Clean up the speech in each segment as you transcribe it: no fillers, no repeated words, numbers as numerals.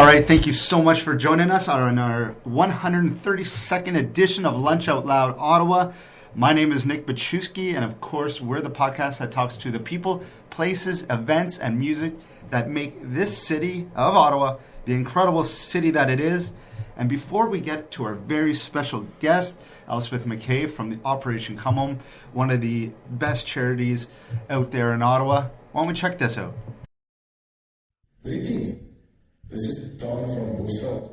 All right, thank you so much for joining us on our 132nd edition of Lunch Out Loud Ottawa. My name is Nick Bachewski, and of course, we're the podcast that talks to the people, places, events, and music that make this city of Ottawa the incredible city that it is. And before we get to our very special guest, Elspeth McKay from the Operation Come Home, one of the best charities out there in Ottawa, why don't we check this out? Greetings. This is Don from Bosveld.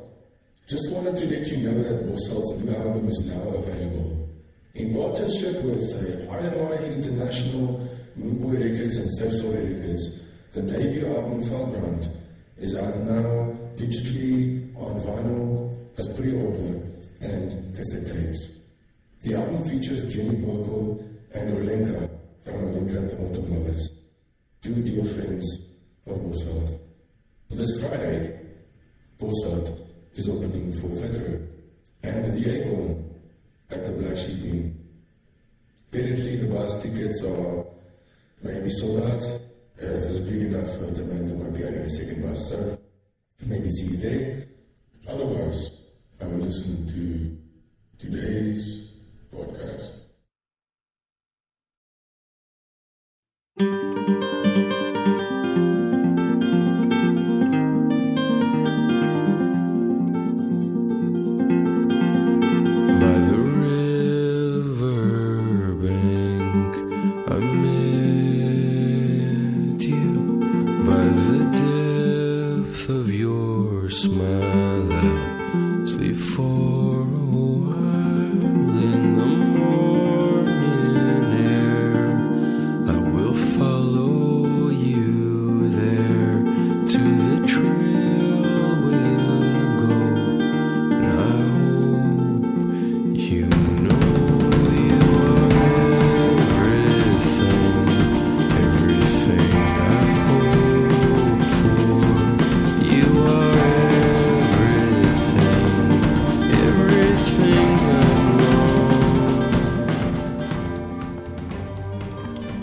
Just wanted to let you know that Bosveld's new album is now available. In partnership with Iron Life International, Moonboy Records and Social Records, the debut album Feldbrand is out now digitally on vinyl as pre-order and cassette tapes. The album features Jenny Burkle and Olenka from Olenka and the Autumn Lovers, two dear friends of Bosveld. This Friday, Bosveld is opening for Federer and the Acorn at the Black Sheep Inn. Apparently the bus tickets are maybe sold out. If there's big enough demand, there might be adding a second bus, so maybe see you there. Otherwise, I will listen to today's podcast.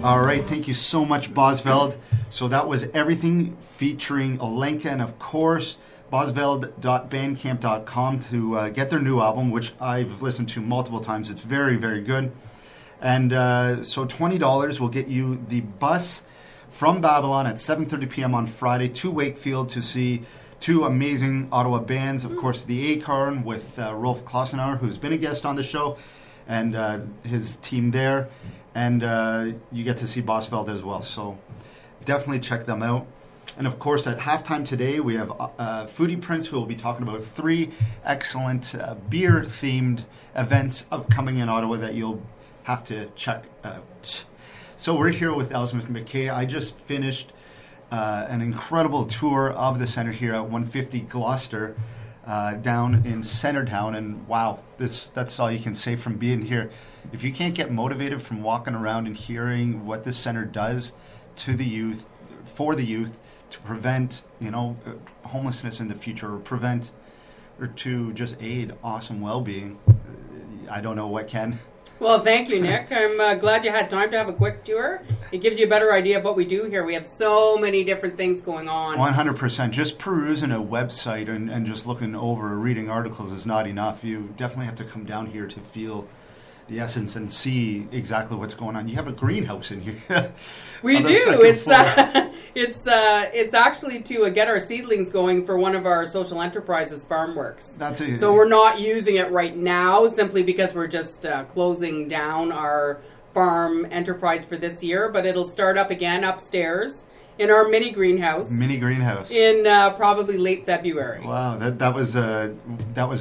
All right, thank you so much, Bosveld. So that was everything featuring Olenka and, of course, bosveld.bandcamp.com to get their new album, which I've listened to multiple times. It's very, very good. And so $20 will get you the bus from Babylon at 7:30 p.m. on Friday to Wakefield to see two amazing Ottawa bands. Of course, the Acorn with Rolf Klausenauer, who's been a guest on the show, and his team there. And you get to see Bosveld as well. So definitely check them out. And of course, at halftime today, we have Foodie Prince, who will be talking about three excellent beer-themed events upcoming in Ottawa that you'll have to check out. So we're here with Elspeth McKay. I just finished an incredible tour of the center here at 150 Gloucester down in Centertown. And wow, that's all you can say from being here. If you can't get motivated from walking around and hearing what this center does to the youth, for the youth, to prevent, homelessness in the future, or prevent, or to just aid awesome well-being, I don't know what can. Well, thank you, Nick. I'm glad you had time to have a quick tour. It gives you a better idea of what we do here. We have so many different things going on. 100%. Just perusing a website and just looking over or reading articles is not enough. You definitely have to come down here to feel the essence and see exactly what's going on. You have a greenhouse in here. We do. It's actually to get our seedlings going for one of our social enterprises, FarmWorks. That's it. So we're not using it right now simply because we're just closing down our farm enterprise for this year, but it'll start up again upstairs in our mini greenhouse. In probably late February. Wow, that was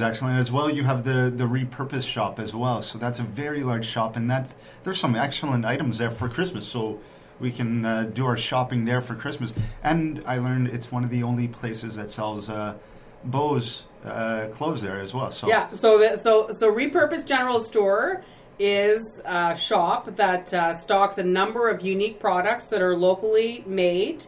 excellent as well. You have the repurposed shop as well, so that's a very large shop, and there's some excellent items there for Christmas. So we can do our shopping there for Christmas. And I learned it's one of the only places that sells Bose clothes there as well. So yeah, so Repurposed General Store is a shop that stocks a number of unique products that are locally made.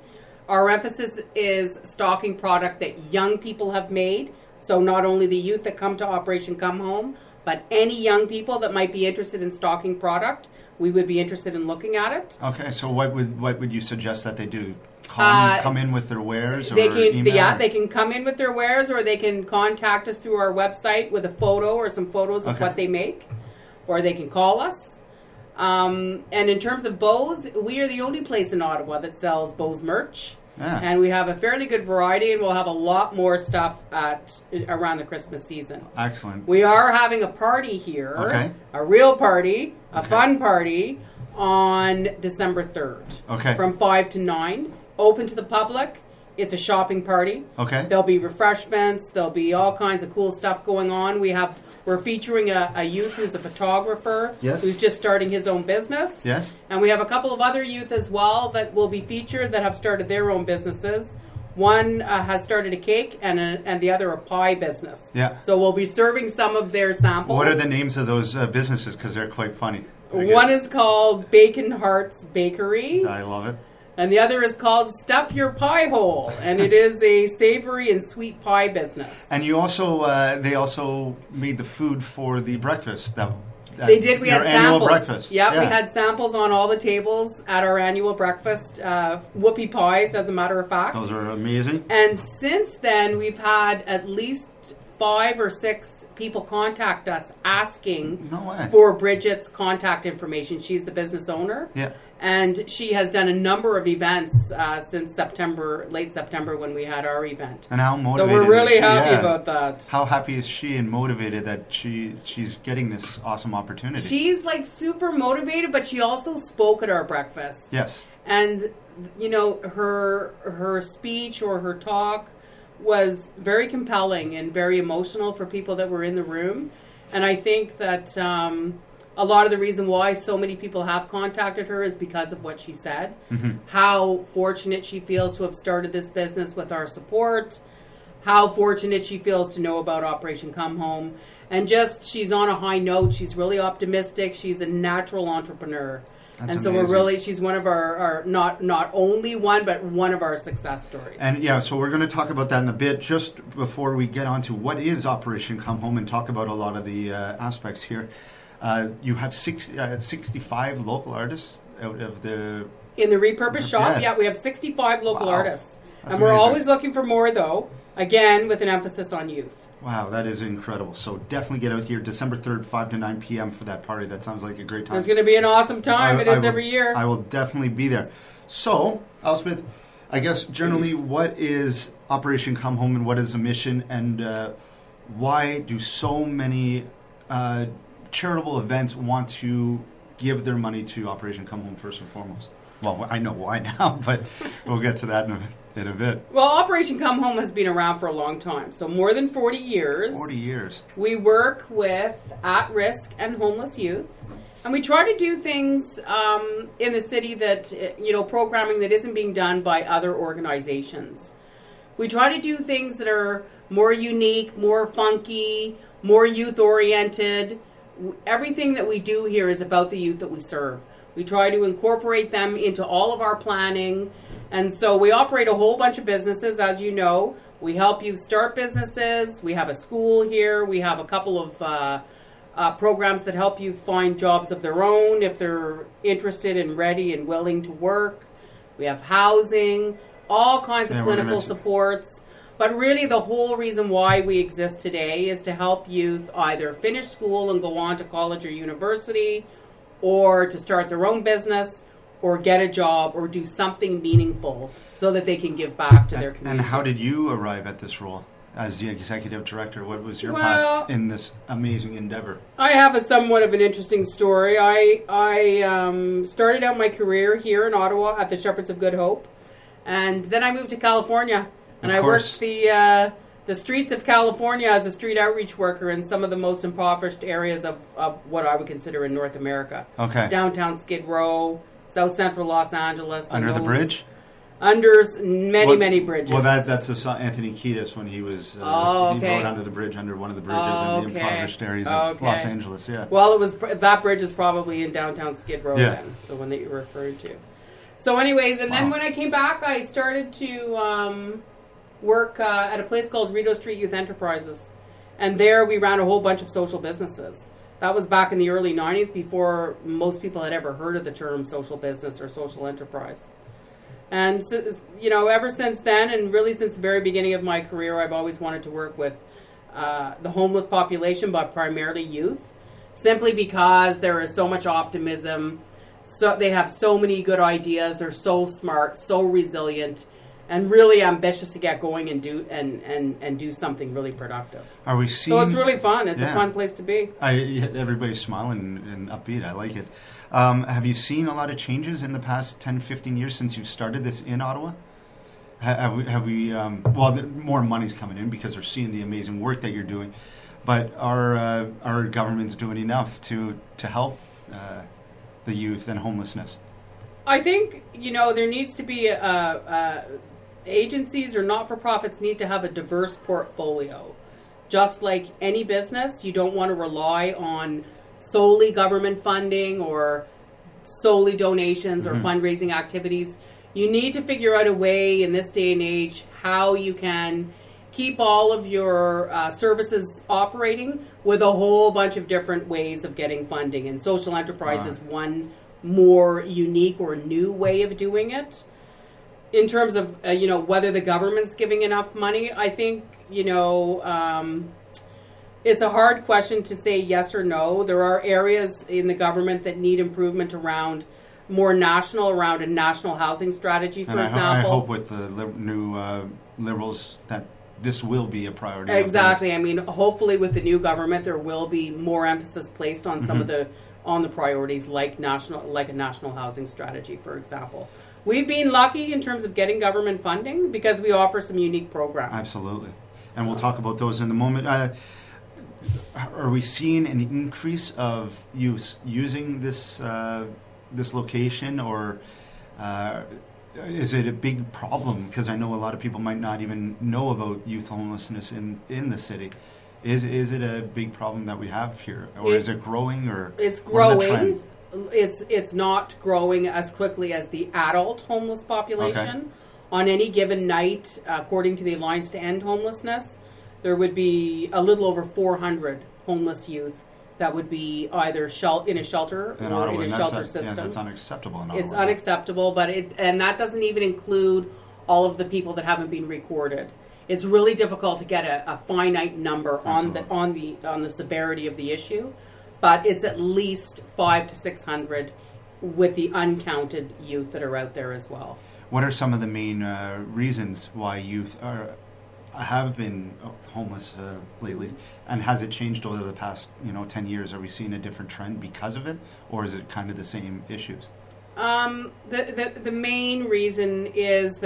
Our emphasis is stocking product that young people have made. So not only the youth that come to Operation Come Home, but any young people that might be interested in stocking product, we would be interested in looking at it. Okay, so what would you suggest that they do? come in with their wares or email? Yeah, they can come in with their wares, or they can contact us through our website with a photo or some photos of what they make, or they can call us. And in terms of bows, we are the only place in Ottawa that sells bows merch. Yeah. And we have a fairly good variety, and we'll have a lot more stuff around the Christmas season. Excellent. We are having a party here, a real party, a fun party, on December 3rd. From 5 to 9. Open to the public. It's a shopping party. There'll be refreshments. There'll be all kinds of cool stuff going on. We're featuring a youth who's a photographer who's just starting his own business. Yes. And we have a couple of other youth as well that will be featured that have started their own businesses. One has started a cake and the other a pie business. Yeah. So we'll be serving some of their samples. What are the names of those businesses? Because they're quite funny. One is called Bacon Hearts Bakery. I love it. And the other is called Stuff Your Pie Hole, and it is a savory and sweet pie business. And you also, they also made the food for the breakfast. They did. We had annual samples. Breakfast. Yeah, we had samples on all the tables at our annual breakfast. Whoopie pies, as a matter of fact. Those are amazing. And since then, we've had at least 5 or 6 people contact us asking for Bridget's contact information. She's the business owner. Yeah. And she has done a number of events since late September, when we had our event. And how motivated? So we're really happy about that. How happy is she and motivated that she's getting this awesome opportunity? She's like super motivated, but she also spoke at our breakfast. Yes. And her speech or her talk was very compelling and very emotional for people that were in the room. And I think that a lot of the reason why so many people have contacted her is because of what she said. How fortunate she feels to have started this business with our support. How fortunate she feels to know about Operation Come Home. And just, she's on a high note. She's really optimistic. She's a natural entrepreneur. That's so amazing. She's one of our not only one, but one of our success stories. And so we're going to talk about that in a bit. Just before we get on to what is Operation Come Home and talk about a lot of the aspects here. You have 65 local artists out of the... In the repurposed shop, we have 65 local artists. That's and we're amazing. always looking for more, though. Again, with an emphasis on youth. Wow, that is incredible. So definitely get out here December 3rd, 5 to 9 p.m. for that party. That sounds like a great time. It's going to be an awesome time. It is every year. I will definitely be there. So, Elspeth, I guess generally what is Operation Come Home and what is the mission, and why do so many charitable events want to give their money to Operation Come Home first and foremost? Well, I know why now, but we'll get to that in a bit. Well, Operation Come Home has been around for a long time, so more than 40 years. 40 years. We work with at-risk and homeless youth, and we try to do things in the city that, programming that isn't being done by other organizations. We try to do things that are more unique, more funky, more youth-oriented. Everything that we do here is about the youth that we serve. We try to incorporate them into all of our planning. And so we operate a whole bunch of businesses, as you know. We help youth start businesses. We have a school here. We have a couple of programs that help you find jobs of their own if they're interested and ready and willing to work. We have housing, all kinds of clinical supports. But really the whole reason why we exist today is to help youth either finish school and go on to college or university, or to start their own business, or get a job, or do something meaningful so that they can give back to their community. And how did you arrive at this role as the executive director? What was your path in this amazing endeavor? I have a somewhat of an interesting story. I started out my career here in Ottawa at the Shepherds of Good Hope, and then I moved to California, and I worked the streets of California as a street outreach worker in some of the most impoverished areas of what I would consider in North America. Okay. Downtown Skid Row, South Central Los Angeles. Under the bridge? Under many bridges. Well, that's Anthony Kiedis when he was he rode under the bridge, under one of the bridges in the impoverished areas of Los Angeles. Yeah. Well, that bridge is probably in downtown Skid Row then, the one that you referred to. So, anyways, and then when I came back, I started to work at a place called Rideau Street Youth Enterprises, and there we ran a whole bunch of social businesses. That was back in the early 90s, before most people had ever heard of the term social business or social enterprise. And, ever since then, and really since the very beginning of my career, I've always wanted to work with the homeless population, but primarily youth, simply because there is so much optimism. So they have so many good ideas. They're so smart, so resilient, and really ambitious to get going and do something really productive. Are we seeing? So it's really fun. It's a fun place to be. Everybody's smiling and upbeat. I like it. Have you seen a lot of changes in the past 10, 15 years since you've started this in Ottawa? Have we? More money's coming in because they're seeing the amazing work that you're doing. But are governments doing enough to help the youth and homelessness? I think there needs to be agencies or not-for-profits need to have a diverse portfolio. Just like any business, you don't want to rely on solely government funding or solely donations or fundraising activities. You need to figure out a way in this day and age how you can keep all of your services operating with a whole bunch of different ways of getting funding. And social enterprise is one more unique or new way of doing it. In terms of, whether the government's giving enough money, I think, it's a hard question to say yes or no. There are areas in the government that need improvement around a national housing strategy, for example. I hope with the new Liberals that this will be a priority. Exactly. I mean, hopefully with the new government, there will be more emphasis placed on some of the priorities like a national housing strategy, for example. We've been lucky in terms of getting government funding because we offer some unique programs. Absolutely. And we'll talk about those in a moment. Are we seeing an increase of youth using this location, or is it a big problem? Because I know a lot of people might not even know about youth homelessness in the city. Is it a big problem that we have here, or is it growing? Or it's growing. It's not growing as quickly as the adult homeless population. Okay. On any given night, according to the Alliance to End Homelessness, there would be a little over 400 homeless youth that would be either in a shelter or Ottawa, in a shelter system. Yeah, that's unacceptable in Ottawa. It's unacceptable, and that doesn't even include all of the people that haven't been recorded. It's really difficult to get a finite number on the severity of the issue, but it's at least 500 to 600 with the uncounted youth that are out there as well. What are some of the main reasons why youth have been homeless lately, and has it changed over the past 10 years? Are we seeing a different trend because of it, or is it kind of the same issues? The main reason is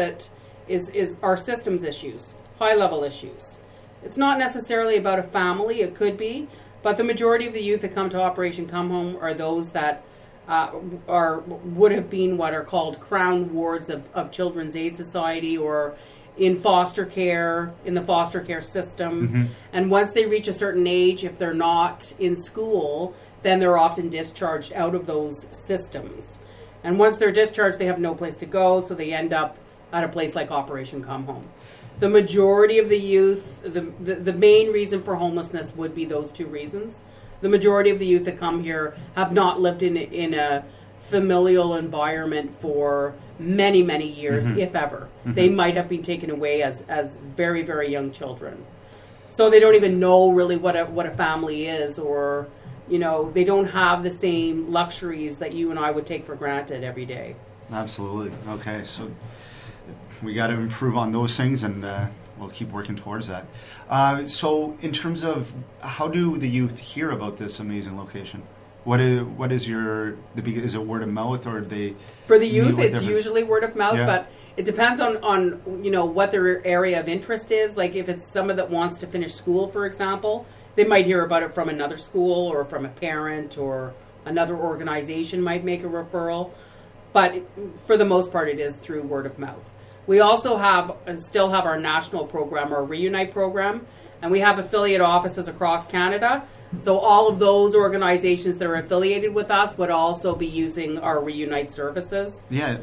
our systems issues, high level issues. It's not necessarily about a family. It could be, but the majority of the youth that come to Operation Come Home are those that would have been what are called crown wards of Children's Aid Society, or in foster care, in the foster care system. Mm-hmm. And once they reach a certain age, if they're not in school, then they're often discharged out of those systems. And once they're discharged, they have no place to go, so they end up at a place like Operation Come Home. The majority of the youth, the main reason for homelessness would be those two reasons. The majority of the youth that come here have not lived in a familial environment for many, many years, if ever. Mm-hmm. They might have been taken away as very, very young children. So they don't even know really what a family is, or, they don't have the same luxuries that you and I would take for granted every day. Absolutely. Okay, so we got to improve on those things, and we'll keep working towards that. So in terms of how do the youth hear about this amazing location? What is is it word of mouth, or they? For the youth, it's usually word of mouth, but it depends on what their area of interest is. Like if it's someone that wants to finish school, for example, they might hear about it from another school or from a parent, or another organization might make a referral. But for the most part, it is through word of mouth. We also still have our national program, our Reunite program, and we have affiliate offices across Canada. So all of those organizations that are affiliated with us would also be using our Reunite services. Yeah,